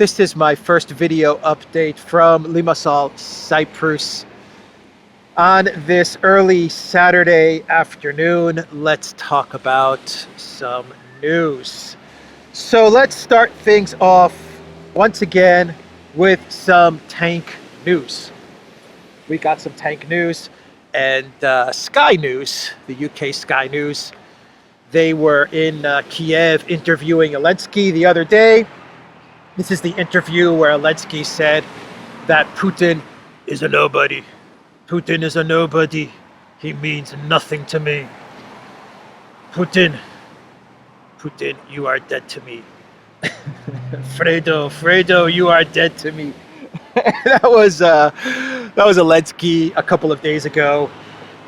This is my first video update from Limassol, Cyprus. On this early Saturday afternoon, let's talk about some news. So let's start things off once again with some tank news. We got some tank news and Sky News, the UK Sky News. They were in Kiev interviewing Zelensky the other day. This is the interview where Zelensky said that Putin is a nobody. Putin is a nobody. He means nothing to me. Putin, you are dead to me. Fredo, you are dead to me. that was Zelensky a couple of days ago,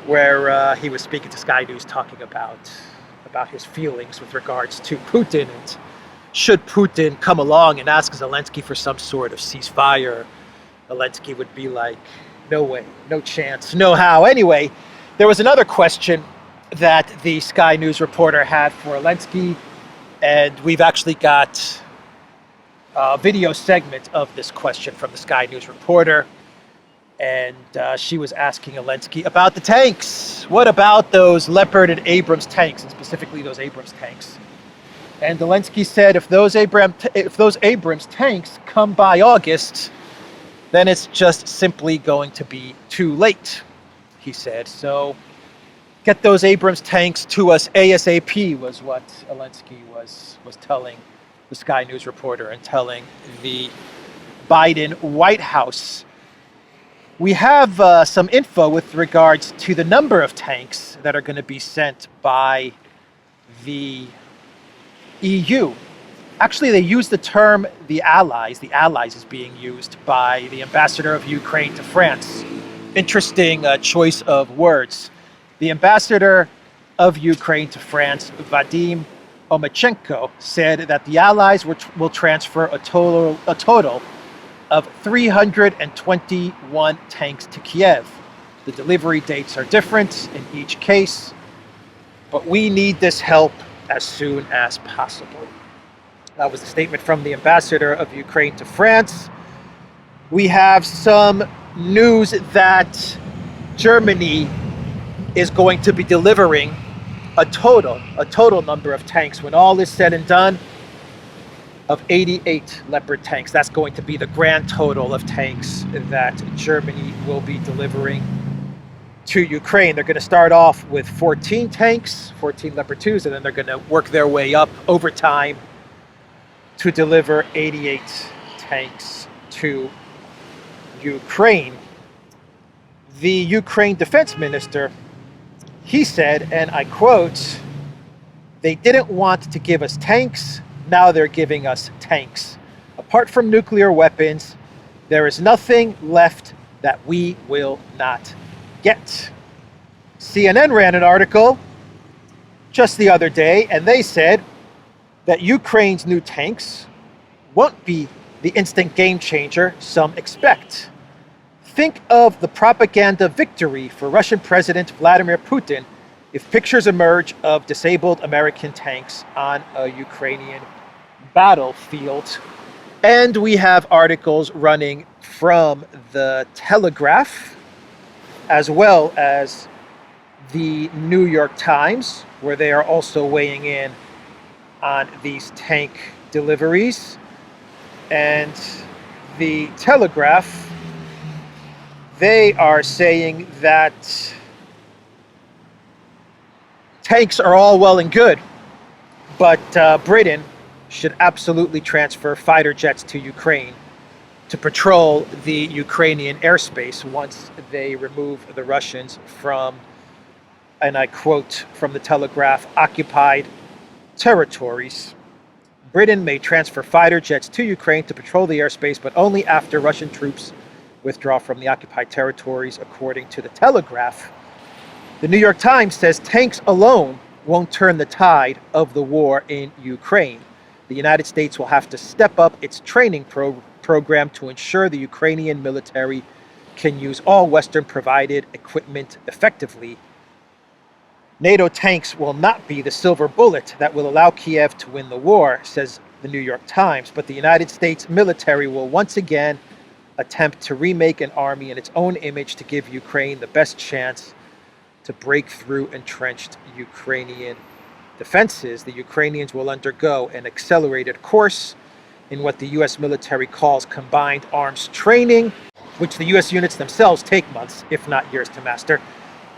where he was speaking to Sky News, talking about his feelings with regards to Putin, and should Putin come along and ask Zelensky for some sort of ceasefire, Zelensky would be like, no way, no chance, no how. Anyway, there was another question that the Sky News reporter had for Zelensky, and we've actually got a video segment of this question from the Sky News reporter. And she was asking Zelensky about the tanks. What about those Leopard and Abrams tanks, and specifically those Abrams tanks? And Zelensky said, if those Abrams tanks come by August, then it's just simply going to be too late, he said. So get those Abrams tanks to us ASAP was what Zelensky was telling the Sky News reporter and telling the Biden White House. We have some info with regards to the number of tanks that are going to be sent by the EU. Actually, they use the term the Allies. The Allies is being used by the ambassador of Ukraine to France. Interesting choice of words. The ambassador of Ukraine to France, Vadim Omachenko, said that the Allies will transfer a total of 321 tanks to Kiev. The delivery dates are different in each case, but we need this help as soon as possible. That was a statement from the ambassador of Ukraine to France. We have some news that Germany is going to be delivering a total number of tanks, when all is said and done, of 88 Leopard tanks. That's going to be the grand total of tanks that Germany will be delivering to Ukraine. They're going to start off with 14 tanks, 14 Leopard 2s, and then they're going to work their way up over time to deliver 88 tanks to Ukraine. The Ukraine defense minister, he said, and I quote, "They didn't want to give us tanks. Now they're giving us tanks. Apart from nuclear weapons, there is nothing left that we will not get." CNN ran an article just the other day, and they said that Ukraine's new tanks won't be the instant game changer some expect. Think of the propaganda victory for Russian President Vladimir Putin if pictures emerge of disabled American tanks on a Ukrainian battlefield. And we have articles running from the Telegraph, as well as the New York Times, where they are also weighing in on these tank deliveries. And the Telegraph, they are saying that tanks are all well and good, but Britain should absolutely transfer fighter jets to Ukraine to patrol the Ukrainian airspace once they remove the Russians from, and I quote from the Telegraph, occupied territories. Britain may transfer fighter jets to Ukraine to patrol the airspace, but only after Russian troops withdraw from the occupied territories, according to the Telegraph. The New York Times says tanks alone won't turn the tide of the war in Ukraine. The United States will have to step up its training program to ensure the Ukrainian military can use all Western-provided equipment effectively. NATO tanks will not be the silver bullet that will allow Kiev to win the war, says the New York Times. But the United States military will once again attempt to remake an army in its own image to give Ukraine the best chance to break through entrenched Ukrainian defenses. The Ukrainians will undergo an accelerated course in what the U.S. military calls combined arms training, which the U.S. units themselves take months, if not years, to master.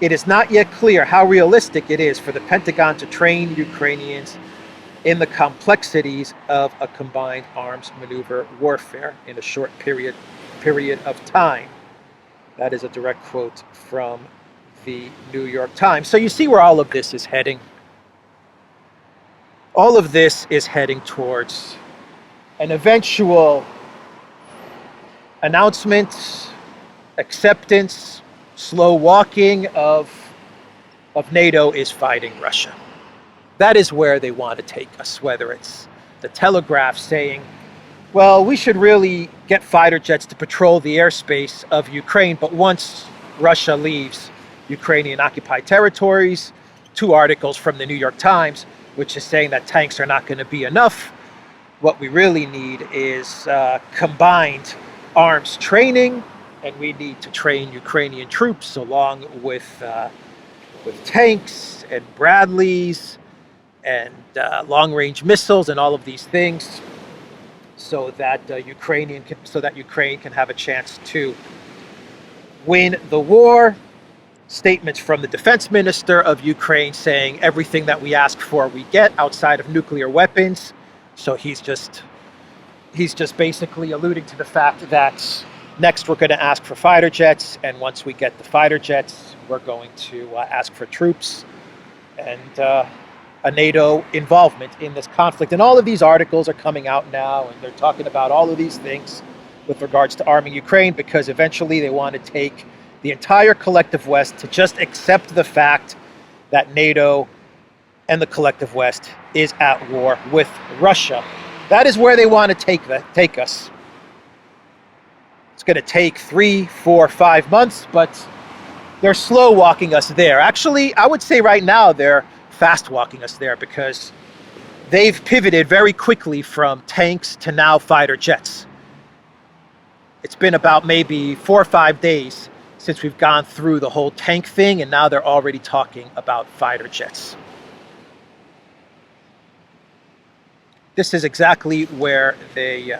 It is not yet clear how realistic it is for the Pentagon to train Ukrainians in the complexities of a combined arms maneuver warfare in a short period of time. That is a direct quote from the New York Times. So you see where all of this is heading. All of this is heading towards an eventual announcement, acceptance, slow walking of NATO is fighting Russia. That is where they want to take us, whether it's the Telegraph saying, well, we should really get fighter jets to patrol the airspace of Ukraine, but once Russia leaves Ukrainian occupied territories, 2 articles from the New York Times, which is saying that tanks are not going to be enough. What we really need is combined arms training, and we need to train Ukrainian troops along with tanks and Bradleys and long-range missiles and all of these things, so that Ukraine can have a chance to win the war. Statements from the defense minister of Ukraine saying everything that we ask for we get outside of nuclear weapons. So he's just basically alluding to the fact that next we're going to ask for fighter jets, and once we get the fighter jets, we're going to ask for troops and a NATO involvement in this conflict. And all of these articles are coming out now, and they're talking about all of these things with regards to arming Ukraine, because eventually they want to take the entire collective West to just accept the fact that NATO and the collective West is at war with Russia. That is where they want to take us. It's going to take 3, 4, 5 months, but they're slow walking us there. Actually, I would say right now they're fast walking us there, because they've pivoted very quickly from tanks to now fighter jets. It's been about maybe 4 or 5 days since we've gone through the whole tank thing, and now they're already talking about fighter jets. This is exactly where they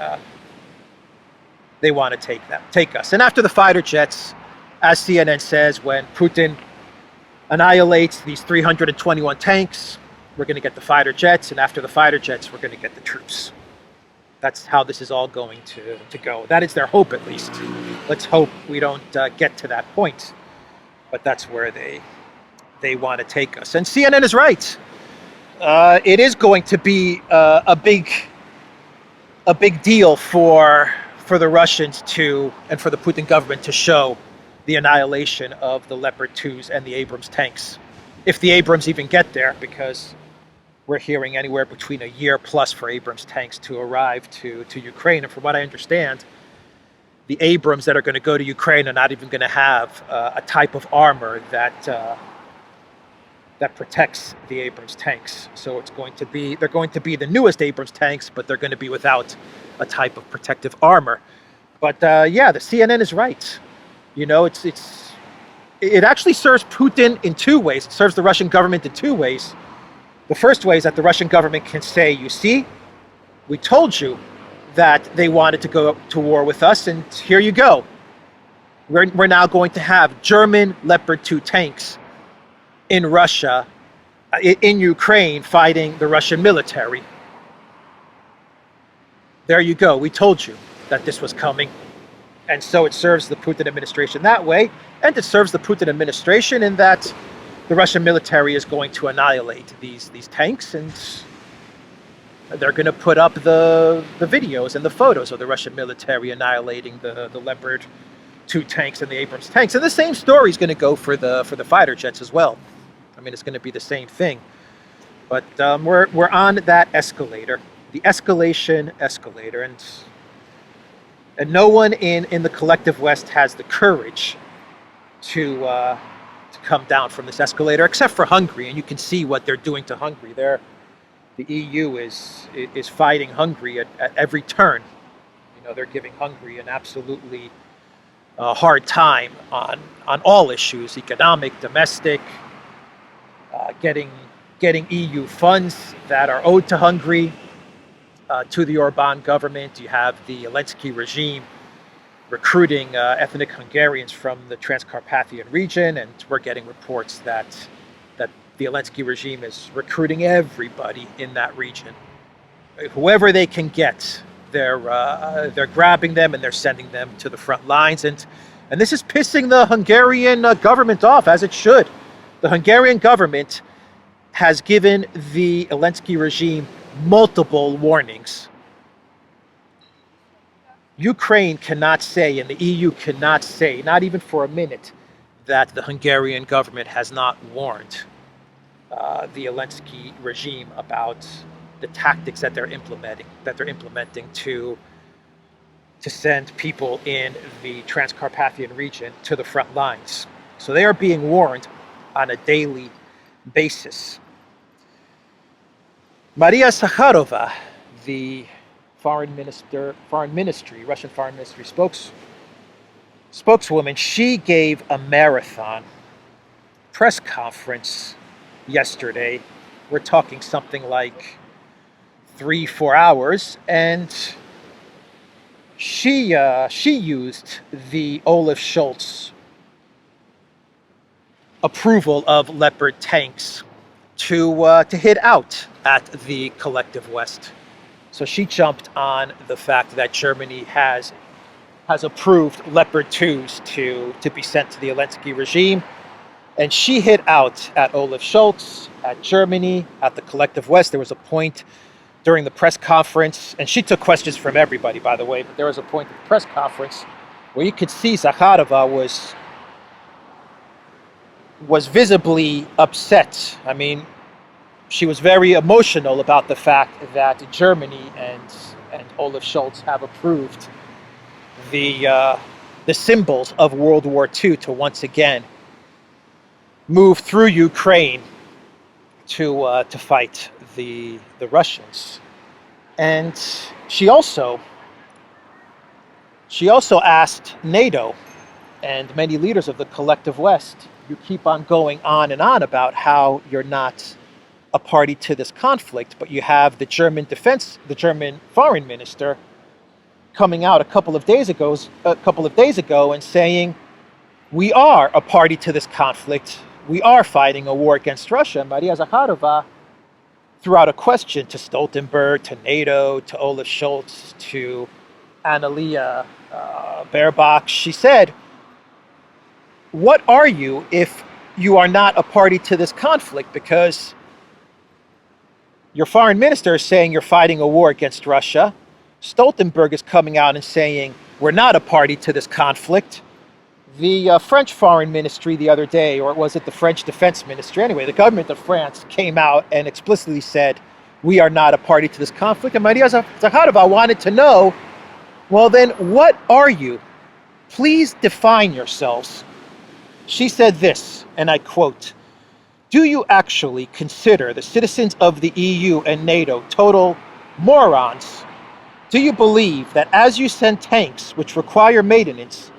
want to take us. And after the fighter jets, as CNN says, when Putin annihilates these 321 tanks, we're going to get the fighter jets, and after the fighter jets, we're going to get the troops. That's how this is all going to go. That is their hope, at least. Let's hope we don't get to that point. But that's where they want to take us. And CNN is right. It is going to be a big deal for the Russians and for the Putin government to show the annihilation of the Leopard 2s and the Abrams tanks. If the Abrams even get there, because we're hearing anywhere between a year plus for Abrams tanks to arrive to Ukraine. And from what I understand, the Abrams that are going to go to Ukraine are not even going to have a type of armor that protects the Abrams tanks. So they're going to be the newest Abrams tanks, but they're going to be without a type of protective armor. But yeah, the CNN is right. You know, it actually serves Putin in 2 ways. It serves the Russian government in 2 ways. The first way is that the Russian government can say, you see, we told you that they wanted to go to war with us, and here you go. We're now going to have German Leopard 2 tanks in Russia, in Ukraine, fighting the Russian military. There you go. We told you that this was coming. And so it serves the Putin administration that way, and it serves the Putin administration in that the Russian military is going to annihilate these tanks, and they're going to put up the videos and the photos of the Russian military annihilating the Leopard 2 tanks and the Abrams tanks. And the same story is going to go for the fighter jets as well. I mean, it's going to be the same thing. But we're on that escalator, the escalation escalator, and no one in the collective West has the courage to come down from this escalator, except for Hungary. And you can see what they're doing to Hungary. the EU is fighting Hungary at every turn. You know, they're giving Hungary an absolutely hard time on all issues: economic, domestic, getting EU funds that are owed to Hungary to the Orban government. You have the Zelensky regime recruiting ethnic Hungarians from the Transcarpathian region, and we're getting reports that the Zelensky regime is recruiting everybody in that region. Whoever they can get, they're grabbing them and they're sending them to the front lines, and this is pissing the Hungarian government off, as it should. The Hungarian government has given the Zelensky regime multiple warnings. Ukraine cannot say, and the EU cannot say, not even for a minute, that the Hungarian government has not warned the Zelensky regime about the tactics that they're implementing to send people in the Transcarpathian region to the front lines. So they are being warned on a daily basis. Maria Zakharova, the Russian Foreign Ministry spokeswoman, she gave a marathon press conference yesterday. We're talking something like 3-4 hours, and she used the Olaf Scholz approval of Leopard tanks to hit out at the collective West. So she jumped on the fact that Germany has approved Leopard 2s to be sent to the Zelensky regime. And she hit out at Olaf Scholz, at Germany, at the collective West. There was a point during the press conference, and she took questions from everybody, by the way, but there was a point in the press conference where you could see Zakharova was visibly upset. I mean, she was very emotional about the fact that Germany and Olaf Scholz have approved the symbols of World War II to once again move through Ukraine to fight the Russians. And she also asked NATO and many leaders of the collective West, you keep on going on and on about how you're not a party to this conflict, but you have the German foreign minister coming out a couple of days ago and saying, we are a party to this conflict. We are fighting a war against Russia. And Maria Zakharova threw out a question to Stoltenberg, to NATO, to Olaf Scholz, to Annalena Baerbock. She said, what are you if you are not a party to this conflict? Because your foreign minister is saying you're fighting a war against Russia. Stoltenberg is coming out and saying we're not a party to this conflict. The French foreign ministry the other day, or was it the French defense ministry? Anyway, the government of France came out and explicitly said we are not a party to this conflict. And Maria Zakharova wanted to know, well then, what are you? Please define yourselves. She said this, and I quote, do you actually consider the citizens of the EU and NATO total morons? Do you believe that as you send tanks which require maintenance,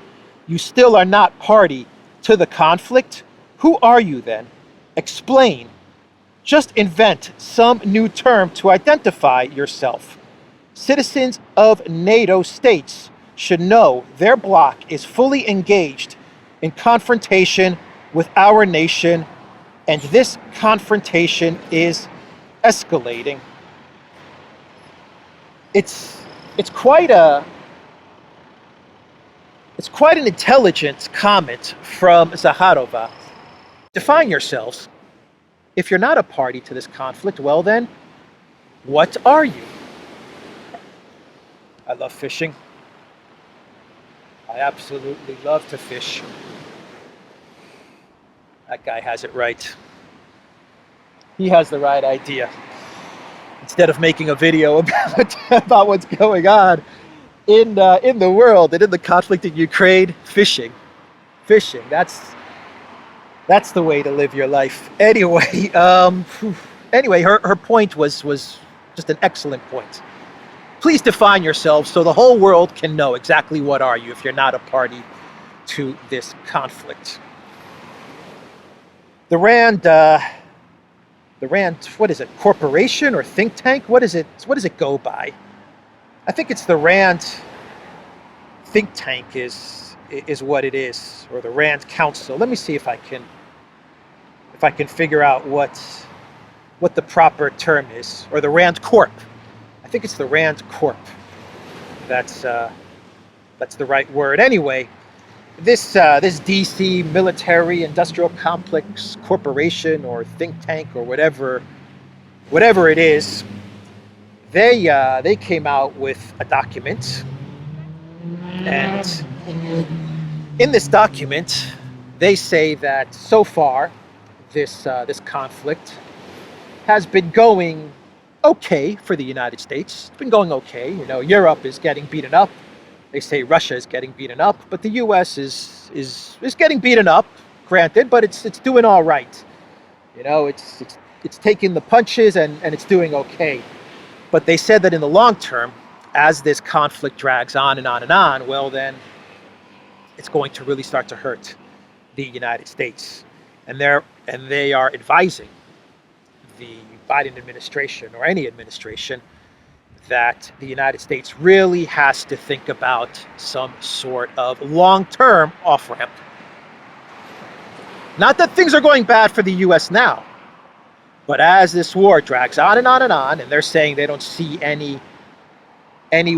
you still are not party to the conflict? Who are you then? Explain. Just invent some new term to identify yourself. Citizens of NATO states should know their bloc is fully engaged in confrontation with our nation, and this confrontation is escalating. It's quite an intelligent comment from Zakharova. Define yourselves. If you're not a party to this conflict, well then, what are you? I love fishing. I absolutely love to fish. That guy has it right. He has the right idea. Instead of making a video about what's going on in the world and in the conflict in Ukraine, fishing. That's the way to live your life. Anyway, Anyway, her point was just an excellent point. Please define yourselves so the whole world can know exactly what are you if you're not a party to this conflict. The RAND, what is it? Corporation or think tank? What is it? What does it go by? I think it's the RAND think tank is what it is, or the RAND Council. Let me see if I can figure out what the proper term is, or the RAND Corp. I think it's the RAND Corp. That's the right word. Anyway, this DC military industrial complex corporation or think tank or whatever it is, they came out with a document, and in this document they say that so far this conflict has been going okay for the United States. It's been going okay. You know, Europe is getting beaten up. They say Russia is getting beaten up, but the U.S. is getting beaten up, granted, but it's doing all right. You know, it's taking the punches and it's doing okay. But they said that in the long term, as this conflict drags on and on and on, well then, it's going to really start to hurt the United States. And they are advising the Biden administration or any administration that the United States really has to think about some sort of long-term off-ramp. Not that things are going bad for the U.S. now, but as this war drags on and on and on, and they're saying they don't see any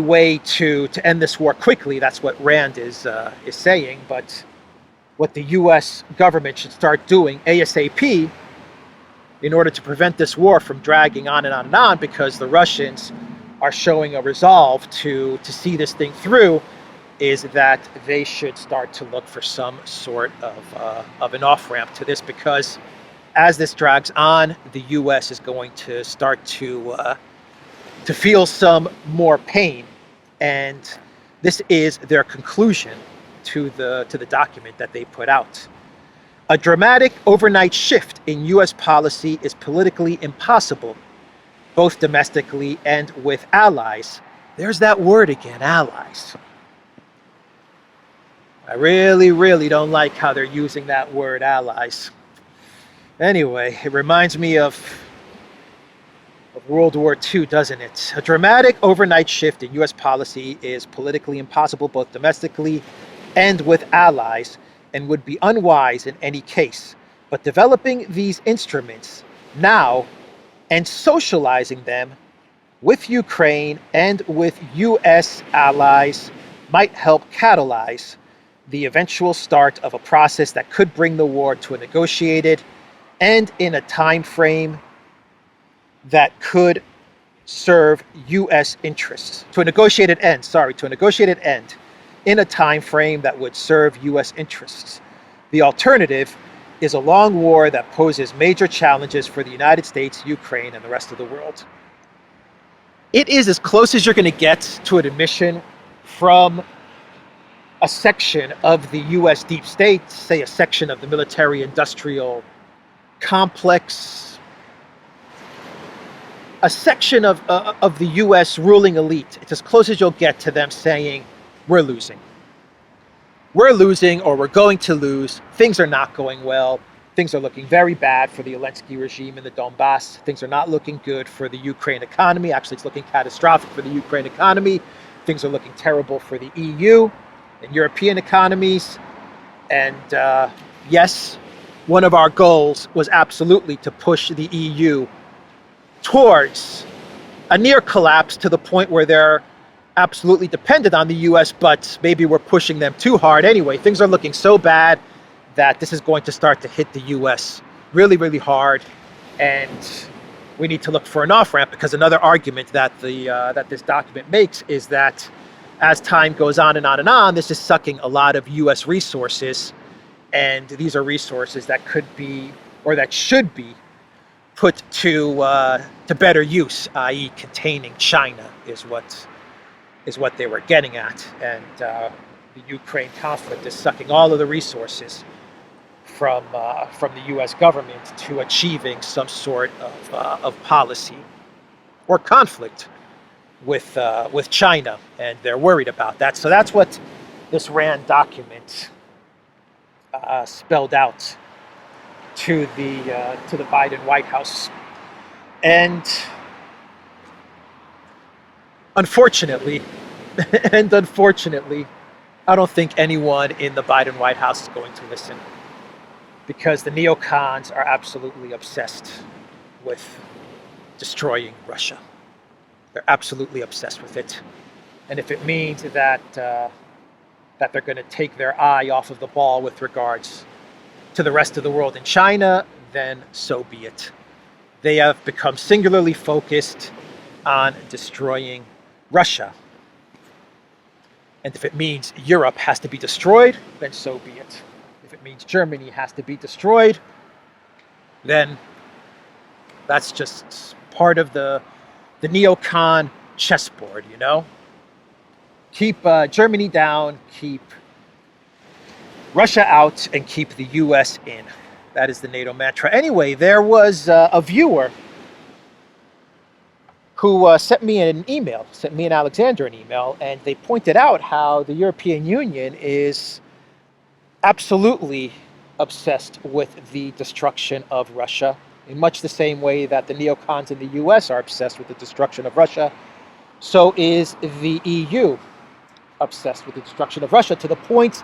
way to end this war quickly. That's what RAND is saying. But what the U.S. government should start doing ASAP in order to prevent this war from dragging on and on and on, because the Russians are showing a resolve to see this thing through, is that they should start to look for some sort of an off-ramp to this, because as this drags on, the U.S. is going to start to feel some more pain, and this is their conclusion to the document that they put out. A dramatic overnight shift in U.S. policy is politically impossible, both domestically and with allies. There's that word again, allies. I really, really don't like how they're using that word, allies. Anyway, it reminds me of World War II, doesn't it? A dramatic overnight shift in U.S. policy is politically impossible, both domestically and with allies, and would be unwise in any case. But developing these instruments now and socializing them with Ukraine and with U.S. allies might help catalyze the eventual start of a process that could bring the war to a negotiated and in a time frame that could serve U.S. interests. To a negotiated end in a time frame that would serve U.S. interests. The alternative is a long war that poses major challenges for the United States, Ukraine, and the rest of the world. It is as close as you're going to get to an admission from a section of the U.S. deep state, say a section of the military-industrial complex, a section of the U.S. ruling elite. It's as close as you'll get to them saying, we're losing. We're losing, or we're going to lose. Things are not going well. Things are looking very bad for the Zelensky regime in the Donbass. Things are not looking good for the Ukraine economy. Actually, it's looking catastrophic for the Ukraine economy. Things are looking terrible for the EU and European economies. And yes, one of our goals was absolutely to push the EU towards a near collapse, to the point where they're absolutely dependent on the U.S., but maybe we're pushing them too hard. Anyway, things are looking so bad that this is going to start to hit the U.S. really, really hard, and we need to look for an off-ramp, because another argument that that this document makes is that as time goes on and on and on, this is sucking a lot of U.S. resources, and these are resources that could be, or that should be, put to better use, i.e. containing China, is what they were getting at. And the Ukraine conflict is sucking all of the resources from the U.S. government to achieving some sort of policy or conflict with China, and they're worried about that. So that's what this RAND document spelled out to the Biden White House, and unfortunately, I don't think anyone in the Biden White House is going to listen, because the neocons are absolutely obsessed with destroying Russia. They're absolutely obsessed with it. And if it means that that they're going to take their eye off of the ball with regards to the rest of the world in China, then so be it. They have become singularly focused on destroying Russia. And if it means Europe has to be destroyed, then so be it. If it means Germany has to be destroyed, then that's just part of the neocon chessboard, you know? Keep Germany down, keep Russia out, and keep the US in. That is the NATO mantra. Anyway, there was a viewer who sent me an email, sent me and Alexander an email, and they pointed out how the European Union is absolutely obsessed with the destruction of Russia, in much the same way that the neocons in the US are obsessed with the destruction of Russia. So is the EU obsessed with the destruction of Russia, to the point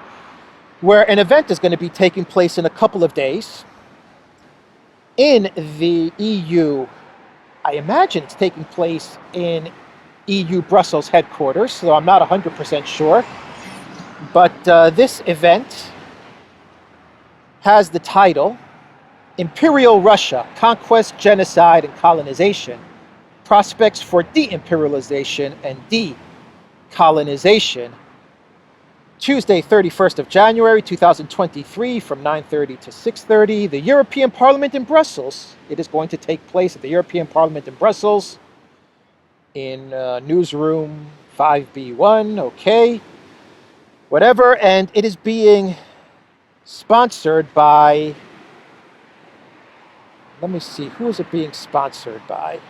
where an event is going to be taking place in a couple of days in the EU. I imagine it's taking place in EU Brussels headquarters, so I'm not 100% sure. But this event has the title, Imperial Russia, Conquest, Genocide, and Colonization, Prospects for De-Imperialization and De-Colonization. Tuesday, 31st of January, 2023, from 9:30 to 6:30, the European Parliament in Brussels. It is going to take place at the European Parliament in Brussels in newsroom 5B1, okay, whatever, and it is being sponsored by, let me see, who is it being sponsored by?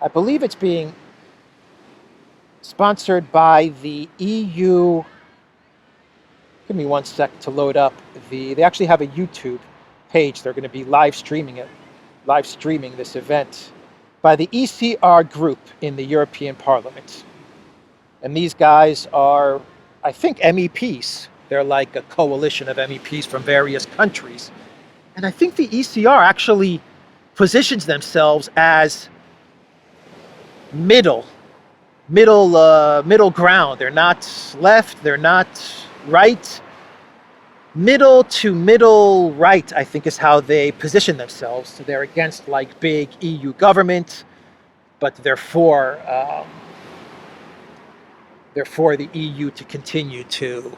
I believe it's being sponsored by the EU. Give me 1 sec to load up they actually have a YouTube page. They're going to be live streaming this event by the ECR group in the European Parliament. And these guys are, I think, MEPs. They're like a coalition of MEPs from various countries. And I think the ECR actually positions themselves as middle ground. They're not left, they're not right. Middle to middle right, I think, is how they position themselves. So they're against like big EU government, but they're for the EU to continue to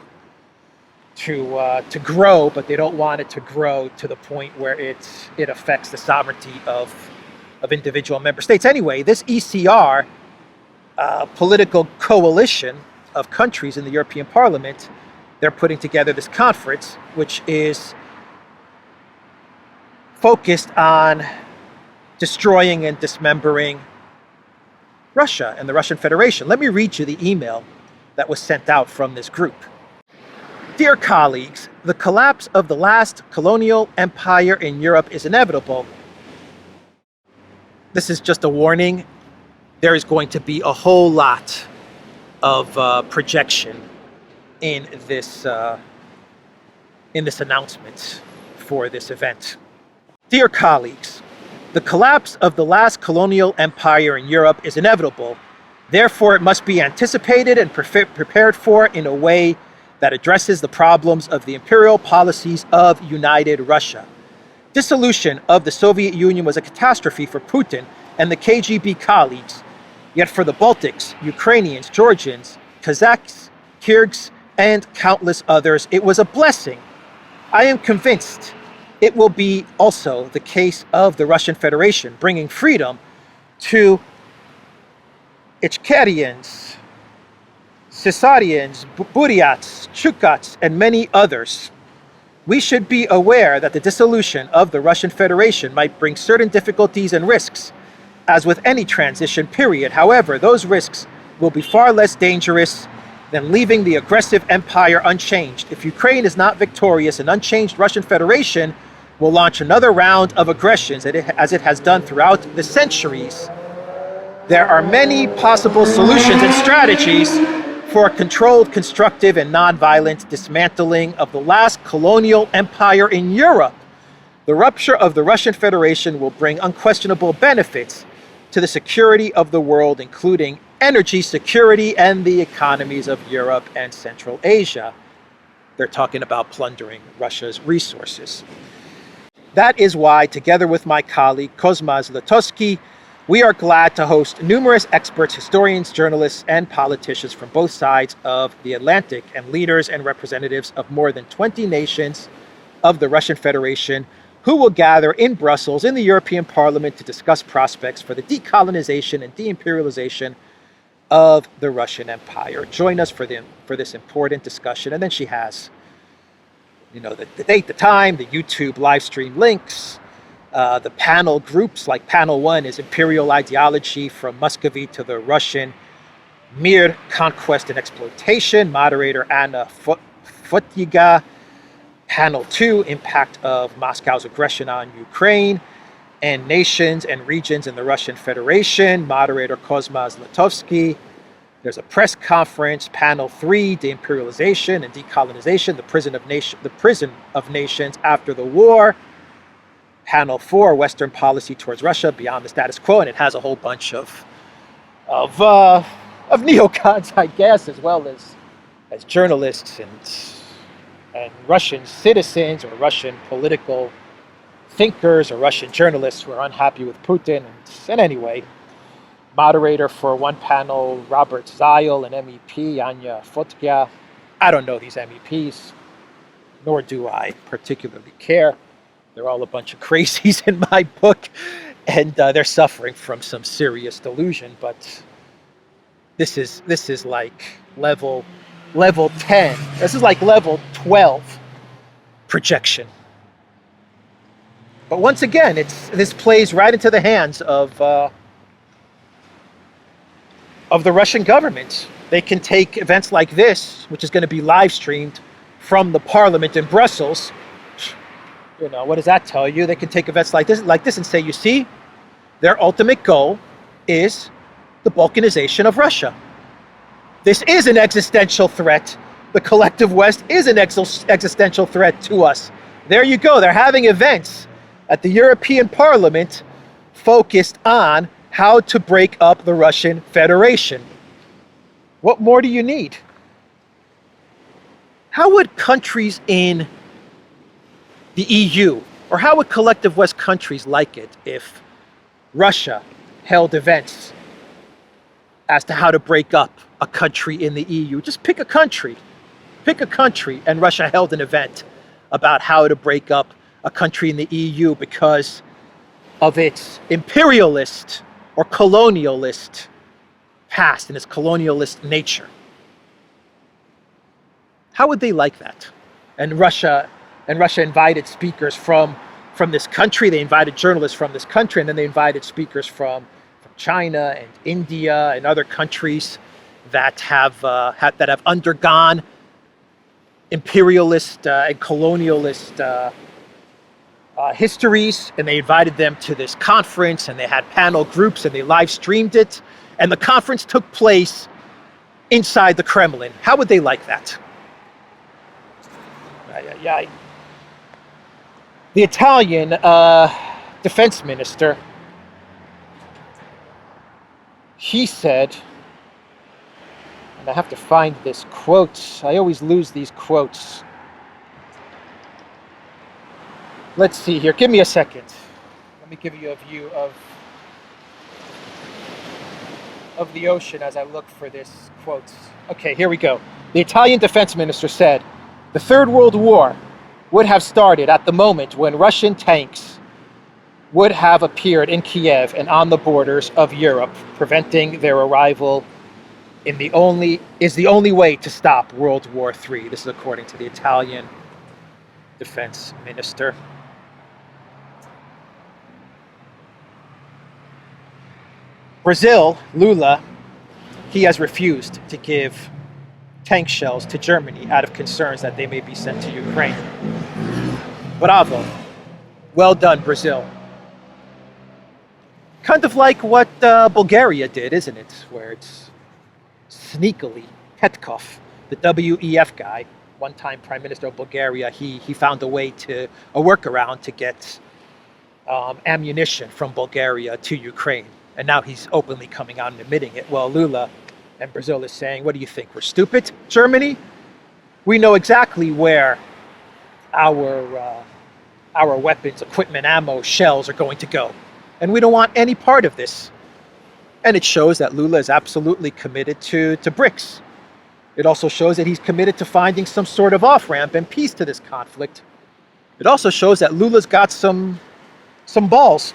grow, but they don't want it to grow to the point where it affects the sovereignty of individual member states. Anyway, this ECR political coalition of countries in the European Parliament, they're putting together this conference, which is focused on destroying and dismembering Russia and the Russian Federation. Let me read you the email that was sent out from this group. Dear colleagues, the collapse of the last colonial empire in Europe is inevitable. This is just a warning. There is going to be a whole lot of projection in this announcement for this event. Dear colleagues, the collapse of the last colonial empire in Europe is inevitable. Therefore, it must be anticipated and prepared for in a way that addresses the problems of the imperial policies of United Russia. Dissolution of the Soviet Union was a catastrophe for Putin and the KGB colleagues. Yet for the Baltics, Ukrainians, Georgians, Kazakhs, Kyrgyz, and countless others, it was a blessing. I am convinced it will be also the case of the Russian Federation, bringing freedom to Ichkerians, Sisarians, Buryats, Chukots, and many others. We should be aware that the dissolution of the Russian Federation might bring certain difficulties and risks, as with any transition period. However, those risks will be far less dangerous than leaving the aggressive empire unchanged. If Ukraine is not victorious, an unchanged Russian Federation will launch another round of aggressions as it has done throughout the centuries. There are many possible solutions and strategies for a controlled, constructive, and non-violent dismantling of the last colonial empire in Europe. The rupture of the Russian Federation will bring unquestionable benefits to the security of the world, including energy security and the economies of Europe and Central Asia. They're talking about plundering Russia's resources. That is why, together with my colleague Kozma Zlotowski, we are glad to host numerous experts, historians, journalists, and politicians from both sides of the Atlantic, and leaders and representatives of more than 20 nations of the Russian Federation, who will gather in Brussels in the European Parliament to discuss prospects for the decolonization and de-imperialization of the Russian Empire. Join us for this important discussion. And then she has, the date, the time, the YouTube live stream links, the panel groups, like panel 1 is Imperial Ideology from Muscovy to the Russian Mir, Conquest and Exploitation, moderator Anna Fotyga. Panel 2, Impact of Moscow's Aggression on Ukraine and Nations and Regions in the Russian Federation, moderator Kozma Zlotowski. There's a press conference. Panel 3, De-imperialization and Decolonization, the prison of nations after the war. Panel 4, Western policy towards Russia beyond the status quo, and it has a whole bunch of neocons, I guess, as well as journalists and Russian citizens or Russian political thinkers or Russian journalists who are unhappy with Putin. And anyway, moderator for one panel, Robert Zile, an MEP, Anya Fotka. I don't know these MEPs, nor do I particularly care. They're all a bunch of crazies in my book, and they're suffering from some serious delusion. But this is like level 10. This is like level 12 projection. But once again, this plays right into the hands of the Russian government. They can take events like this, which is going to be live streamed from the parliament in Brussels. What does that tell you? They can take events like this and say, you see, their ultimate goal is the balkanization of Russia. This is an existential threat. The collective West is an existential threat to us. There you go. They're having events at the European Parliament focused on how to break up the Russian Federation. What more do you need? How would countries in the EU, or how would collective West countries like it if Russia held events as to how to break up a country in the EU? Just pick a country, and Russia held an event about how to break up a country in the EU because of its imperialist or colonialist past and its colonialist nature. How would they like that? And Russia invited speakers from this country. They invited journalists from this country, and then they invited speakers from China and India and other countries that have undergone imperialist and colonialist histories, and they invited them to this conference, and they had panel groups, and they live streamed it, and the conference took place inside the Kremlin. How would they like that? The Italian defense minister, he said, and I have to find this quote. I always lose these quotes. Let's see here. Give me a second. Let me give you a view of the ocean as I look for this quote. Okay, here we go. The Italian defense minister said, "The Third World War would have started at the moment when Russian tanks would have appeared in Kiev and on the borders of Europe. Preventing their arrival is the only way to stop World War III." This is according to the Italian defense minister. Brazil, Lula, he has refused to give tank shells to Germany out of concerns that they may be sent to Ukraine. Bravo. Well done, Brazil. Kind of like what Bulgaria did, isn't it? Where it's sneakily Petkov, the WEF guy, one-time Prime Minister of Bulgaria, he found a workaround to get ammunition from Bulgaria to Ukraine. And now he's openly coming out and admitting it. Well, Lula and Brazil is saying, what do you think? We're stupid, Germany? We know exactly where our weapons, equipment, ammo, shells are going to go. And we don't want any part of this. And it shows that Lula is absolutely committed to BRICS. It also shows that he's committed to finding some sort of off-ramp and peace to this conflict. It also shows that Lula's got some balls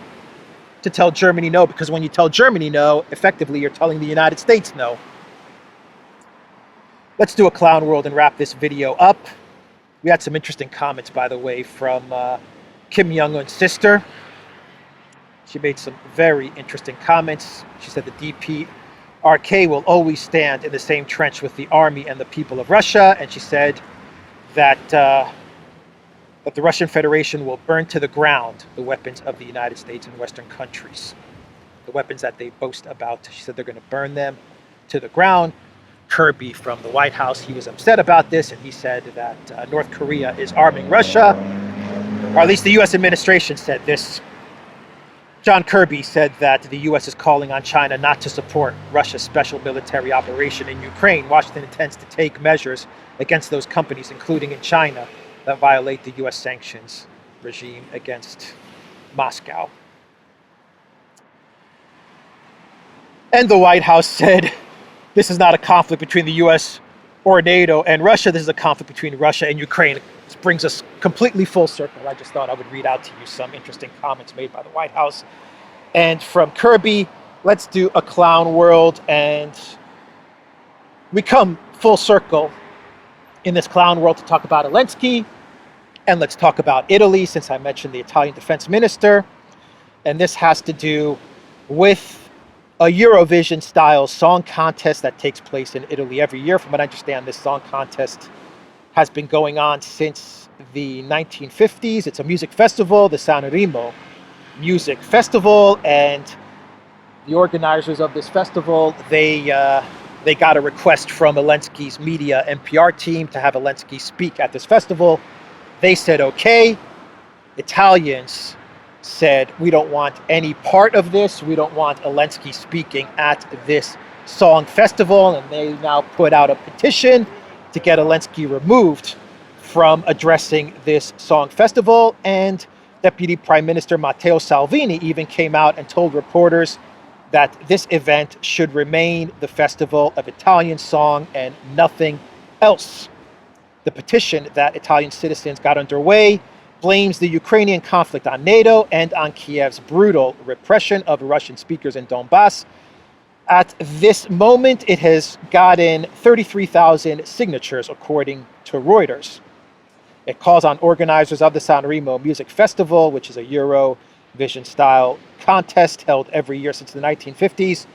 to tell Germany no, because when you tell Germany no, effectively you're telling the United States no. Let's do a clown world and wrap this video up. We had some interesting comments, by the way, from Kim Jong-un's sister. She made some very interesting comments. She said the DPRK will always stand in the same trench with the army and the people of Russia. And she said that the Russian Federation will burn to the ground the weapons of the United States and Western countries. The weapons that they boast about. She said they're going to burn them to the ground. Kirby from the White House, he was upset about this, and he said that North Korea is arming Russia, or at least the U.S. administration said this. John Kirby said that the U.S. is calling on China not to support Russia's special military operation in Ukraine. Washington intends to take measures against those companies, including in China, that violate the U.S. sanctions regime against Moscow. And the White House said, this is not a conflict between the U.S. or NATO and Russia. This is a conflict between Russia and Ukraine. This brings us completely full circle. I just thought I would read out to you some interesting comments made by the White House. And from Kirby, let's do a clown world. And we come full circle in this clown world to talk about Zelensky. And let's talk about Italy, since I mentioned the Italian defense minister. And this has to do with a Eurovision-style song contest that takes place in Italy every year. From what I understand, this song contest has been going on since the 1950s. It's a music festival, the Sanremo Music Festival, and the organizers of this festival, they got a request from Zelensky's media and PR team to have Zelensky speak at this festival. They said, okay. Italians said, we don't want any part of this. We don't want Zelensky speaking at this song festival. And they now put out a petition to get Zelensky removed from addressing this song festival. And Deputy Prime Minister Matteo Salvini even came out and told reporters that this event should remain the festival of Italian song and nothing else. The petition that Italian citizens got underway blames the Ukrainian conflict on NATO and on Kiev's brutal repression of Russian speakers in Donbass. At this moment, it has gotten 33,000 signatures, according to Reuters. It calls on organizers of the Sanremo Music Festival, which is a Eurovision-style contest held every year since the 1950s,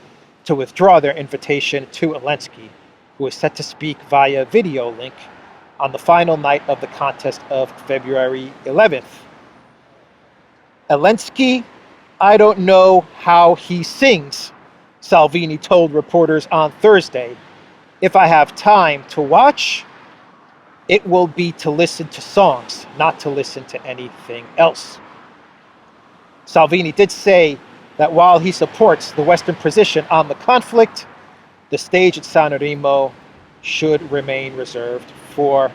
to withdraw their invitation to Zelensky, who is set to speak via video link on the final night of the contest of February 11th. Zelensky, I don't know how he sings, Salvini told reporters on Thursday. If I have time to watch, it will be to listen to songs, not to listen to anything else. Salvini did say that while he supports the Western position on the conflict, the stage at Sanremo should remain reserved for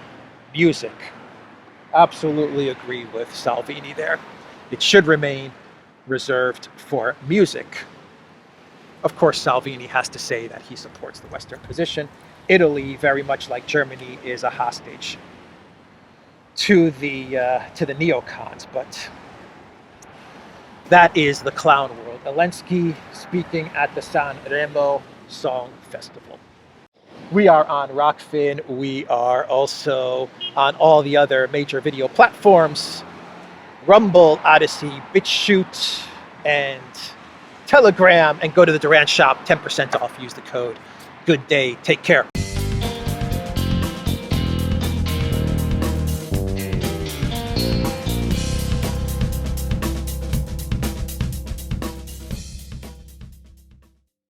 music. Absolutely agree with Salvini there. It should remain reserved for music. Of course, Salvini has to say that he supports the Western position. Italy, very much like Germany, is a hostage to the neocons, but that is the clown world. Zelensky speaking at the Sanremo Song Festival. We are on Rockfin. We are also on all the other major video platforms: Rumble, Odyssey, BitChute, and Telegram. And go to the Duran shop, 10% off. Use the code. Good day. Take care.